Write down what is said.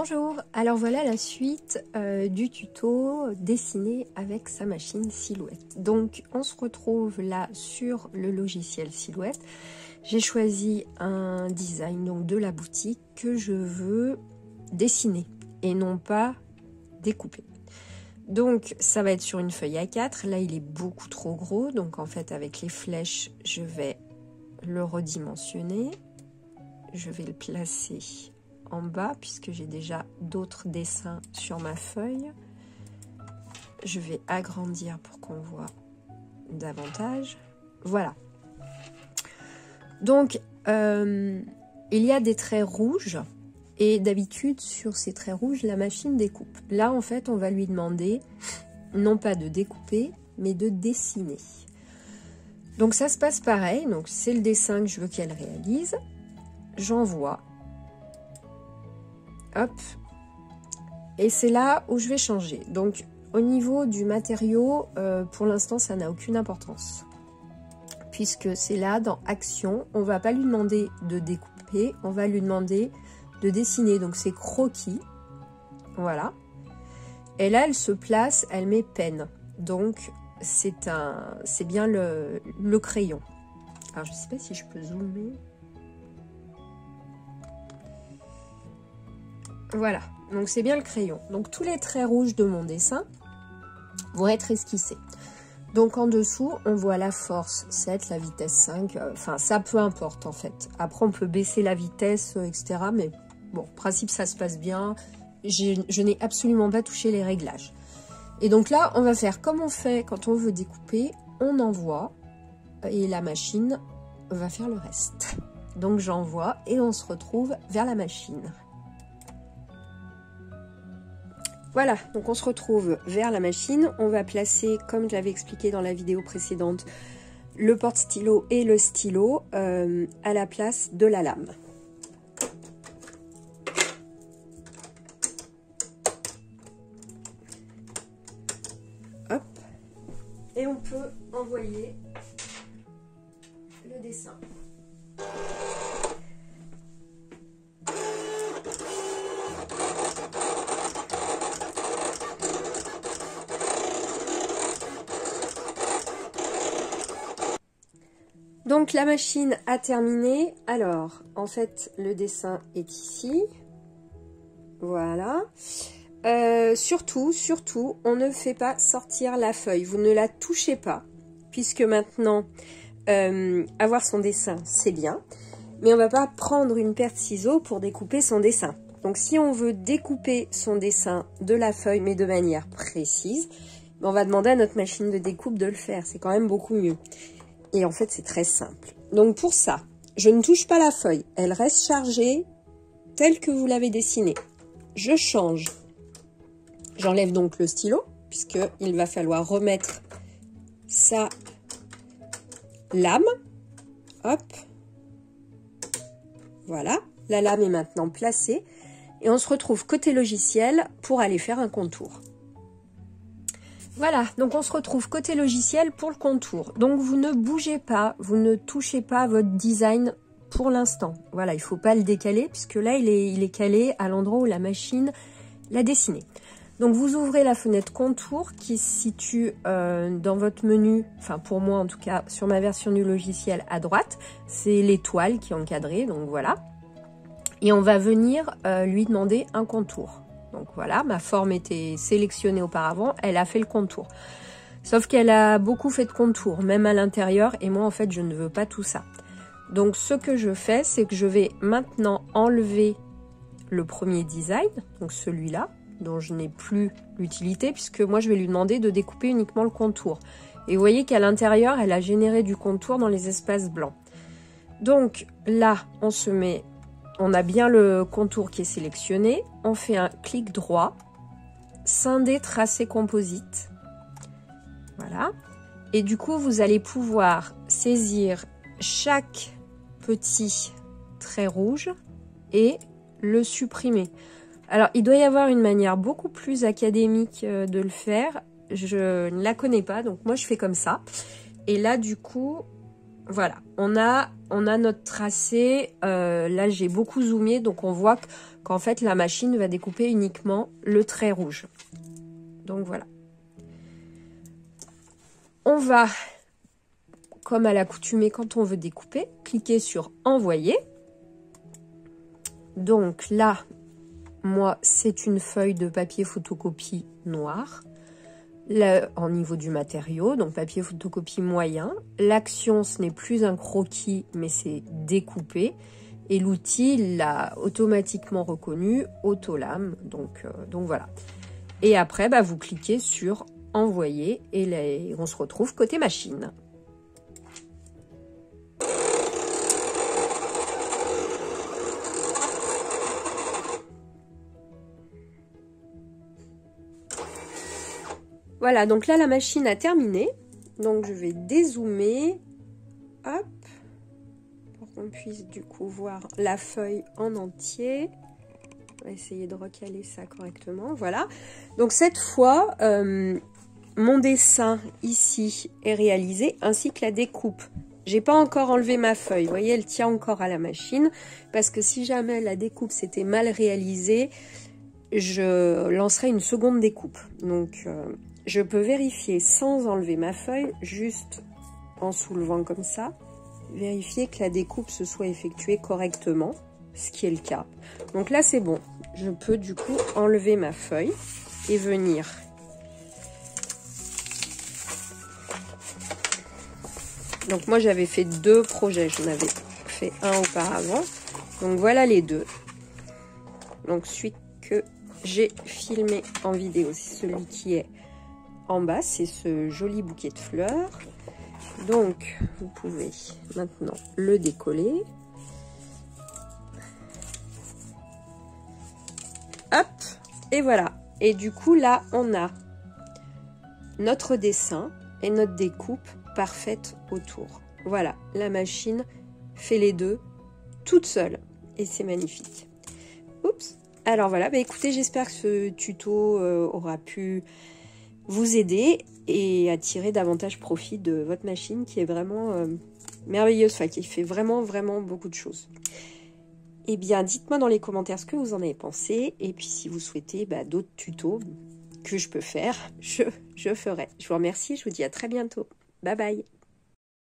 Bonjour, alors voilà la suite du tuto dessiner avec sa machine Silhouette. Donc on se retrouve là sur le logiciel Silhouette. J'ai choisi un design donc de la boutique que je veux dessiner et non pas découper. Donc ça va être sur une feuille A4, là il est beaucoup trop gros, donc en fait avec les flèches je vais le redimensionner. Je vais le placer en bas puisque j'ai déjà d'autres dessins sur ma feuille. Je vais agrandir pour qu'on voit davantage. Voilà. Donc il y a des traits rouges et d'habitude sur ces traits rouges la machine découpe. Là en fait on va lui demander non pas de découper mais de dessiner. Donc ça se passe pareil, donc c'est le dessin que je veux qu'elle réalise. J'envoie. Hop. Et c'est là où je vais changer. Donc au niveau du matériau, pour l'instant ça n'a aucune importance. Puisque c'est là dans Action, on va pas lui demander de découper, on va lui demander de dessiner. Donc c'est croquis. Voilà. Et là elle se place, elle met peine. Donc c'est bien le crayon. Alors je sais pas si je peux zoomer. Voilà, donc c'est bien le crayon. Donc tous les traits rouges de mon dessin vont être esquissés. Donc en dessous, on voit la force 7, la vitesse 5, enfin ça peu importe en fait. Après on peut baisser la vitesse, etc. Mais bon, en principe ça se passe bien. Je n'ai absolument pas touché les réglages. Et donc là, on va faire comme on fait quand on veut découper, on envoie et la machine va faire le reste. Donc j'envoie et on se retrouve vers la machine. Voilà, donc on se retrouve vers la machine. On va placer, comme je l'avais expliqué dans la vidéo précédente, le porte-stylo et le stylo à la place de la lame. Hop. Et on peut envoyer le dessin. Donc la machine a terminé. Alors, en fait, le dessin est ici. Voilà. Surtout, on ne fait pas sortir la feuille. Vous ne la touchez pas. Puisque maintenant, avoir son dessin, c'est bien. Mais on ne va pas prendre une paire de ciseaux pour découper son dessin. Donc si on veut découper son dessin de la feuille, mais de manière précise, on va demander à notre machine de découpe de le faire. C'est quand même beaucoup mieux. Et en fait, c'est très simple. Donc pour ça, je ne touche pas la feuille. Elle reste chargée telle que vous l'avez dessinée. Je change. J'enlève donc le stylo, puisqu'il va falloir remettre sa lame. Hop. Voilà. La lame est maintenant placée. Et on se retrouve côté logiciel pour aller faire un contour. Voilà, donc on se retrouve côté logiciel pour le contour. Donc vous ne bougez pas, vous ne touchez pas votre design pour l'instant. Voilà, il ne faut pas le décaler puisque là il est calé à l'endroit où la machine l'a dessiné. Donc vous ouvrez la fenêtre contour qui se situe dans votre menu, enfin pour moi en tout cas sur ma version du logiciel à droite. C'est l'étoile qui est encadrée, donc voilà. Et on va venir lui demander un contour. Donc voilà, ma forme était sélectionnée auparavant, elle a fait le contour. Sauf qu'elle a beaucoup fait de contours, même à l'intérieur, et moi en fait je ne veux pas tout ça. Donc ce que je fais, c'est que je vais maintenant enlever le premier design, donc celui-là, dont je n'ai plus l'utilité, puisque moi je vais lui demander de découper uniquement le contour. Et vous voyez qu'à l'intérieur, elle a généré du contour dans les espaces blancs. Donc là, on se met... On a bien le contour qui est sélectionné. On fait un clic droit, scinder, tracé composite. Voilà. Et du coup, vous allez pouvoir saisir chaque petit trait rouge et le supprimer. Alors, il doit y avoir une manière beaucoup plus académique de le faire. Je ne la connais pas, donc moi je fais comme ça. Et là, du coup... Voilà, on a notre tracé, là j'ai beaucoup zoomé, donc on voit que qu'en fait la machine va découper uniquement le trait rouge. Donc voilà. On va, comme à l'accoutumée quand on veut découper, cliquer sur envoyer. Donc là, moi c'est une feuille de papier photocopie noir. Là, en niveau du matériau, donc papier photocopie moyen. L'action, ce n'est plus un croquis, mais c'est découpé. Et l'outil l'a automatiquement reconnu, Autolame. Donc voilà. Et après, bah, vous cliquez sur envoyer et on se retrouve côté machine. Voilà, donc là, la machine a terminé. Donc, je vais dézoomer. Hop. Pour qu'on puisse, du coup, voir la feuille en entier. On va essayer de recaler ça correctement. Voilà. Donc, cette fois, mon dessin, ici, est réalisé, ainsi que la découpe. J'ai pas encore enlevé ma feuille. Vous voyez, elle tient encore à la machine. Parce que si jamais la découpe s'était mal réalisée, je lancerai une seconde découpe. Donc... je peux vérifier sans enlever ma feuille, juste en soulevant comme ça, vérifier que la découpe se soit effectuée correctement, ce qui est le cas. Donc là, c'est bon. Je peux du coup enlever ma feuille et venir donc moi, j'avais fait 2 projets. J'en avais fait un auparavant. Donc voilà les 2. Donc celui que j'ai filmé en vidéo, c'est celui qui est en bas, c'est ce joli bouquet de fleurs. Donc, vous pouvez maintenant le décoller. Hop, et voilà. Et du coup, là, on a notre dessin et notre découpe parfaite autour. Voilà, la machine fait les deux toute seule. Et c'est magnifique. Oups. Alors voilà, bah écoutez, j'espère que ce tuto aura pu vous aider et à tirer davantage profit de votre machine qui est vraiment merveilleuse, enfin qui fait vraiment beaucoup de choses. Eh bien, dites-moi dans les commentaires ce que vous en avez pensé et puis si vous souhaitez d'autres tutos que je peux faire, je ferai. Je vous remercie, je vous dis à très bientôt. Bye bye.